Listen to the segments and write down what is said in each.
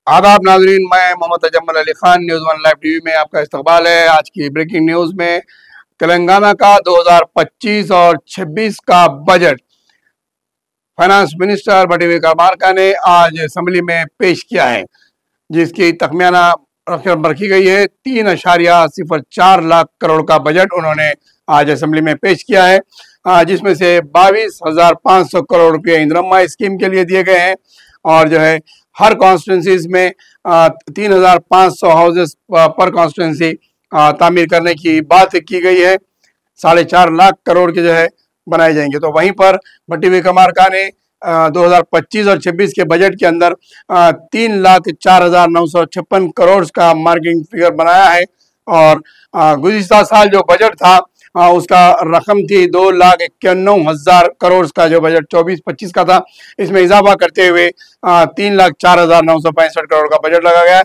आदाब नाजरीन, मैं Mohammad Ajmal Ali Khan, news one live TV में आपका इस्तकबाल है। आज की ब्रेकिंग न्यूज़ में तेलंगाना का 2025 और 26 का बजट फाइनेंस मिनिस्टर बटी विक्रमार्का ने आज असेंबली में पेश किया है, जिसकी तखमियाना रकम रखी गई है 3.04 लाख करोड़ का बजट उन्होंने आज असेंबली में पेश किया है, जिसमें से 22,500 करोड़ रुपये इंदिरा स्कीम के लिए दिए गए हैं और जो है हर कॉन्स्टिट्यूंसीज में 3,500 हाउसेस पर कॉन्स्टिट्यूंसी तामीर करने की बात की गई है। 4.5 लाख करोड़ के जो है बनाए जाएंगे। तो वहीं पर भट्टी विक्रमार्का ने 2025 और 26 के बजट के अंदर 3,04,956 करोड़ का मार्किंग फिगर बनाया है और गुज़िश्ता साल जो बजट था उसका रकम थी 2,91,000 करोड़ का, जो बजट 24-25 का था। इसमें इजाफा करते हुए 3,04,965 करोड़ का बजट लगा गया है।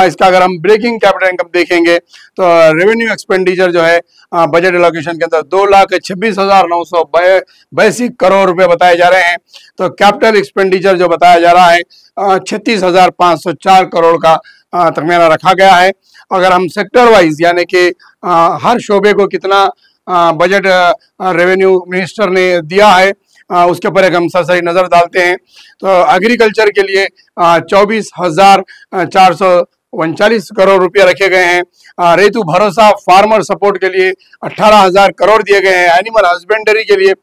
इसका अगर हम ब्रेकिंग कैपिटल इनकम देखेंगे तो रेवेन्यू एक्सपेंडिचर जो है बजट एलोकेशन के अंदर 2,26,982 करोड़ रुपए बताए जा रहे हैं। तो कैपिटल एक्सपेंडिचर जो बताया जा रहा है 36,504 करोड़ का तखमीना रखा गया है। अगर हम सेक्टर वाइज यानी कि हर शोबे को कितना बजट रेवेन्यू मिनिस्टर ने दिया है उसके ऊपर एक हम सरसरी नज़र डालते हैं तो एग्रीकल्चर के लिए 24,439 करोड़ रुपए रखे गए हैं। रेतु भरोसा फार्मर सपोर्ट के लिए 18,000 करोड़ दिए गए हैं। एनिमल हस्बेंड्री के लिए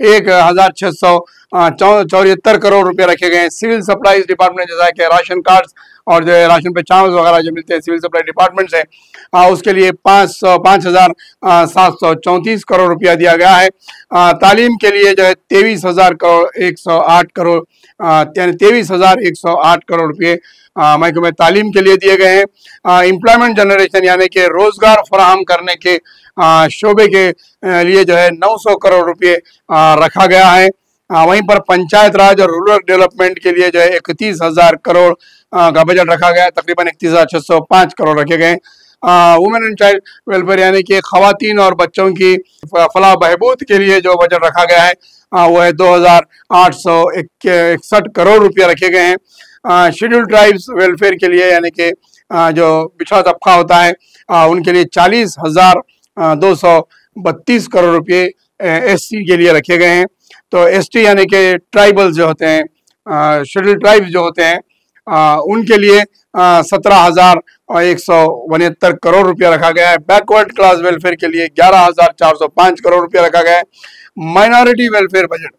1,674 करोड़ रुपए रखे गए हैं। सिविल सप्लाईज डिपार्टमेंट जैसा कि राशन कार्ड्स और जो है राशन पे चावल वगैरह जो मिलते हैं सिविल सप्लाई डिपार्टमेंट से, उसके लिए 5,734 करोड़ रुपया दिया गया है। तालीम के लिए जो है 23,108 करोड़ 23,108 करोड़ रुपये महकमे में तालीम के लिए दिए गए हैं। एम्प्लॉयमेंट जनरेशन यानी कि रोजगार फराहम करने के शोबे के लिए जो है 900 करोड़ रुपये रखा गया है। वहीं पर पंचायत राज और रूरल डेवलपमेंट के लिए जो है 31,000 करोड़ का बजट रखा गया है। तकरीबन 31,605 करोड़ रखे गए। वुमेन एंड चाइल्ड वेलफेयर यानी कि खवातीन और बच्चों की फलाह बहबूद के लिए जो बजट रखा गया है वो है 2,861 करोड़ रुपये रखे गए हैं। शेड्यूल्ड ट्राइब्स वेलफेयर के लिए यानी कि जो पिछड़ा तबका होता है उनके लिए 40,232 करोड़ रुपये SC के लिए रखे गए हैं। तो ST यानी कि ट्राइबल्स जो होते हैं, शेड्यूल्ड ट्राइब्स जो होते हैं उनके लिए 17,169 करोड़ रुपया रखा गया है। बैकवर्ड क्लास वेलफेयर के लिए 11,405 करोड़ रुपया रखा गया है। माइनॉरिटी वेलफेयर बजट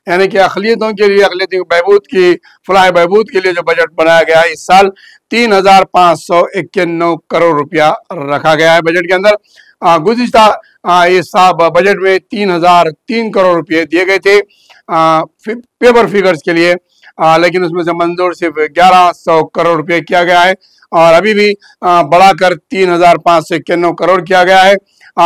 यानी कि अक़लियतों के लिए अक़लियती बहबूद की फलाह बहबूद के लिए जो बजट बनाया गया है इस साल 3,591 करोड़ रुपया रखा गया है बजट के अंदर। गुज़िश्ता इस बजट में 3,003 करोड़ रुपये दिए गए थे पेपर फिगर्स के लिए, लेकिन उसमें से मंजूर सिर्फ 1,100 करोड़ रुपये किया गया है और अभी भी बढ़ाकर 3,591 करोड़ किया गया है।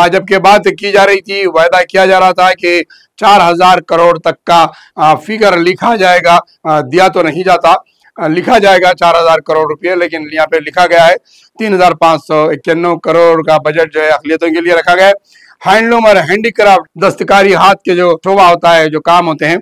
जबकि बात की जा रही थी, वायदा किया जा रहा था कि 4,000 करोड़ तक का फिगर लिखा जाएगा, दिया तो नहीं जाता, लिखा जाएगा 4,000 करोड़ रुपये, लेकिन यहाँ पे लिखा गया है 3,591 करोड़ का बजट जो है अक़लियतों के लिए रखा गया है। हैंडलूम और हैंडीक्राफ्ट दस्तकारी हाथ के जो शोभा होता है, जो काम होते हैं,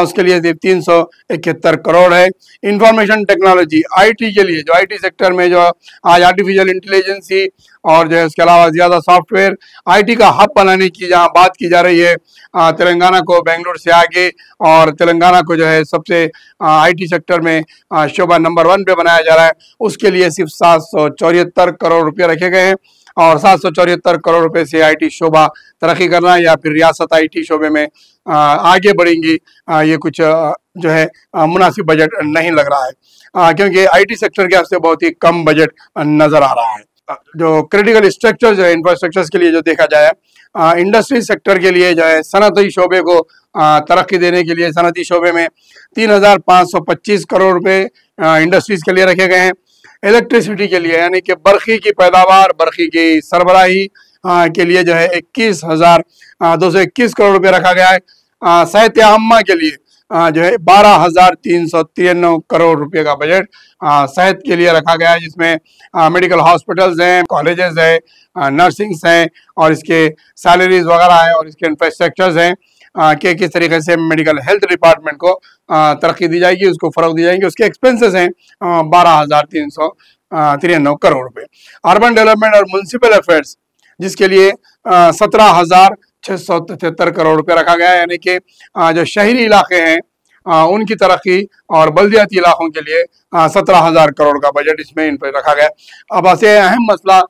उसके लिए 371 करोड़ है। इंफॉर्मेशन टेक्नोलॉजी IT के लिए जो IT सेक्टर में जो आज आर्टिफिशियल इंटेलिजेंसी और जो है उसके अलावा ज़्यादा सॉफ्टवेयर IT का हब बनाने की जहाँ बात की जा रही है, तेलंगाना को बेंगलुरु से आगे और तेलंगाना को जो है सबसे IT सेक्टर में शोभा नंबर 1 पे बनाया जा रहा है, उसके लिए सिर्फ 774 करोड़ रुपये रखे गए हैं और 774 करोड़ रुपए से IT शोभा तरक्की करना या फिर रियासत IT शोबे में आगे बढ़ेंगी, ये कुछ जो है मुनासिब बजट नहीं लग रहा है, क्योंकि IT सेक्टर के वास्ते बहुत ही कम बजट नजर आ रहा है। जो क्रिटिकल स्ट्रक्चर जो है इंफ्रास्ट्रक्चर्स के लिए जो देखा जाए, इंडस्ट्री सेक्टर के लिए जो है सनती शोबे को तरक्की देने के लिए सनती शोबे में 3,525 करोड़ रुपए इंडस्ट्रीज के लिए रखे गए हैं। इलेक्ट्रिसिटी के लिए यानी कि बरखी की पैदावार, बरखी की सरबराही के लिए जो है 21,221 करोड़ रुपए रखा गया है। सेहत आम्मा के लिए जो है 12,393 करोड़ रुपए का बजट सेहत के लिए रखा गया है, जिसमें मेडिकल हॉस्पिटल्स हैं, कॉलेजेस हैं, नर्सिंग्स हैं और इसके सैलरीज वगैरह हैं और इसके इंफ्रास्ट्रक्चर्स हैं। कि किस तरीके से मेडिकल हेल्थ डिपार्टमेंट को तरक्की दी जाएगी, उसको फरोग दी जाएगी। उसके एक्सपेंसेस हैं 12,393 करोड़ रुपए। अर्बन डेवलपमेंट और म्यूनिसिपल अफेयर्स जिसके लिए 17,673 करोड़ रुपए रखा गया है, यानी कि जो शहरी इलाके हैं उनकी तरक्की और बल्दियाती इलाकों के लिए 17,000 करोड़ का बजट इसमें इन पर रखा गया। अब ऐसे अहम मसला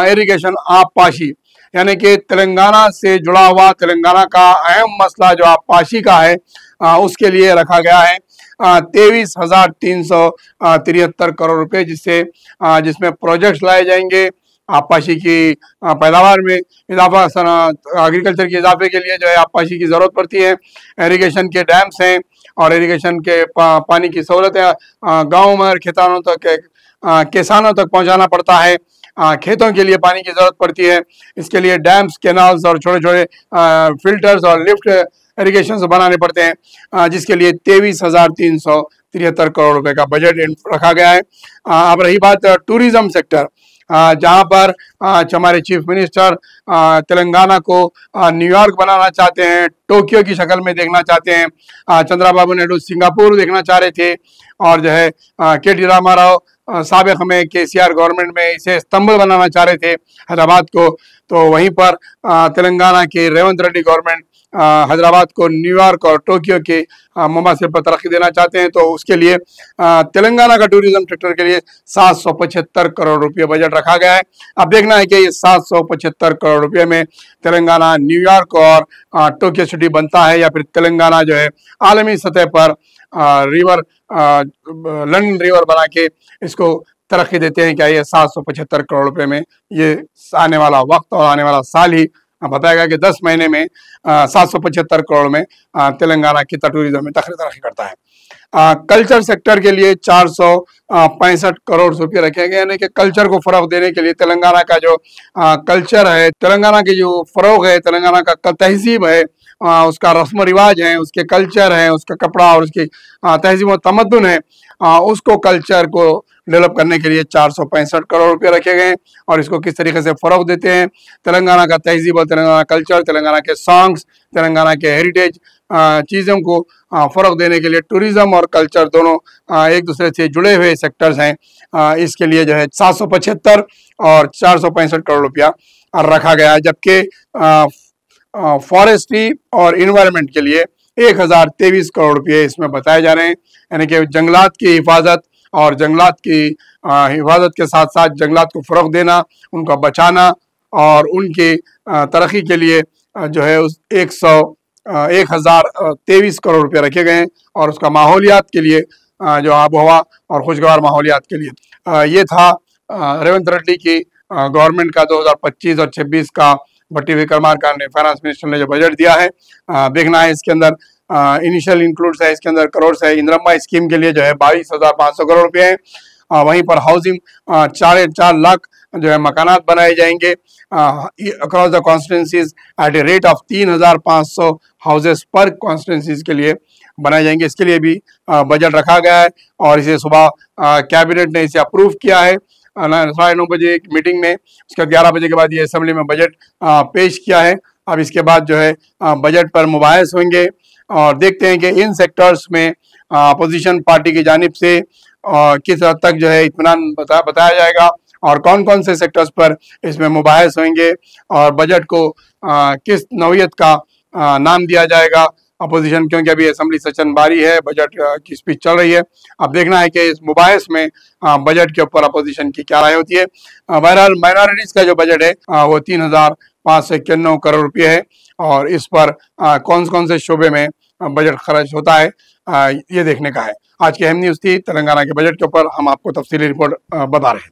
इरिगेशन आबपाशी, यानी कि तेलंगाना से जुड़ा हुआ तेलंगाना का अहम मसला जो आबपाशी का है उसके लिए रखा गया है 23,373 करोड़ रुपए, जिसमें प्रोजेक्ट्स लाए जाएंगे आबपाशी की पैदावार में इजाफा, एग्रीकल्चर के इजाफे के लिए जो है आबपाशी की जरूरत पड़ती है। इरिगेशन के डैम्स हैं और इरिगेशन के पानी की सहूलतें गाँव में और किसानों तक पहुंचाना पड़ता है। खेतों के लिए पानी की जरूरत पड़ती है, इसके लिए डैम्स, कैनाल्स और छोटे छोटे फिल्टर्स और लिफ्ट इरिगेशन बनाने पड़ते हैं, जिसके लिए 23,373 करोड़ रुपए का बजट रखा गया है। अब रही बात टूरिज्म सेक्टर, जहां पर हमारे चीफ मिनिस्टर तेलंगाना को न्यूयॉर्क बनाना चाहते हैं, टोक्यो की शक्ल में देखना चाहते हैं। चंद्रबाबू नायडू सिंगापुर देखना चाह रहे थे और जो है के.टी. रामाराव साबिक में केसीआर गवर्नमेंट में इसे इस्तांबुल बनाना चाह रहे थे हैदराबाद को, तो वहीं पर तेलंगाना की रेवंत रेड्डी गवर्नमेंट हैदराबाद को न्यूयॉर्क और टोक्यो के मुमासिल पर तरक्की देना चाहते हैं। तो उसके लिए तेलंगाना का टूरिज्म सेक्टर के लिए 775 करोड़ रुपये बजट रखा गया है। अब देखना है कि ये 775 करोड़ रुपये में तेलंगाना न्यूयॉर्क और टोक्यो सिटी बनता है या फिर तेलंगाना जो है आलमी सतह पर लंदन रिवर बना के इसको तरक्की देते हैं। क्या ये 775 करोड़ रुपए में ये आने वाला वक्त और आने वाला साल ही बताएगा कि 10 महीने में 775 करोड़ में तेलंगाना की टूरिज्म में तरक्की करता है। कल्चर सेक्टर के लिए 465 करोड़ रुपये रखे गए, यानी कि कल्चर को फरोग देने के लिए तेलंगाना का जो कल्चर है, तेलंगाना की जो फरोग है, तेलंगाना का तहजीब है, उसका रस्म रिवाज है, उसके कल्चर है, उसका कपड़ा और उसकी तहजीब व तमद्दुन है, उसको कल्चर को डेवलप करने के लिए 465 करोड़ रुपए रखे गए और इसको किस तरीके से फरोग देते हैं। तेलंगाना का तहजीब और तेलंगाना कल्चर, तेलंगाना के सॉन्ग्स, तेलंगाना के हेरिटेज चीज़ों को फरोग देने के लिए टूरिज्म और कल्चर दोनों एक दूसरे से जुड़े हुए सेक्टर्स हैं। इसके लिए जो है 775 और 465 करोड़ रुपया रखा गया है, जबकि फॉरेस्ट्री और इन्वायरमेंट के लिए 1023 करोड़ रुपये इसमें बताए जा रहे हैं, यानी कि जंगलात की हिफाजत और जंगलात की हिफाजत के साथ साथ जंगलात को फरोग देना, उनका बचाना और उनकी तरक्की के लिए जो है उस 1023 करोड़ रुपये रखे गए हैं और उसका माहौलियात के लिए जो आबोहवा और खुशगवार माहौलियात के लिए ये था रेवंत रेड्डी की गवर्नमेंट का 2025 और 26 का भट्टी विक्रमार्का ने फाइनेंस मिनिस्टर ने जो बजट दिया है। देखना है इसके अंदर इनिशियल इंक्लूड्स है, इसके अंदर करोड़ है। इंदिरा स्कीम के लिए जो है 22,500 करोड़ रुपए हैं। वहीं पर हाउसिंग 4 लाख जो है मकानात बनाए जाएंगे across the constituencies at a rate of 3,500 houses पर कॉन्स्टिट्यूंसीज के लिए बनाए जाएंगे। इसके लिए भी बजट रखा गया है और इसे सुबह कैबिनेट ने इसे अप्रूव किया है 9:30 बजे एक मीटिंग में। उसके 11 बजे के बाद ये असेंबली में बजट पेश किया है। अब इसके बाद जो है बजट पर मुबाहिस होंगे और देखते हैं कि इन सेक्टर्स में अपोजिशन पार्टी की जानिब से किस हद तक जो है इत्मीनान बताया जाएगा और कौन कौन से सेक्टर्स पर इसमें मुबाहिस होंगे और बजट को किस नौयत का नाम दिया जाएगा अपोजिशन, क्योंकि अभी असेंबली सेशन बारी है, बजट की स्पीच चल रही है। अब देखना है कि इस मुबाहिस में बजट के ऊपर अपोजिशन की क्या राय होती है। बहरहाल माइनॉरिटीज़ का जो बजट है वो 3,591 करोड़ रुपये है और इस पर कौन कौन से शोबे में बजट खर्च होता है ये देखने का है। आज की अहम न्यूज़ थी तेलंगाना के बजट के ऊपर, हम आपको तफसीली रिपोर्ट बता रहे हैं।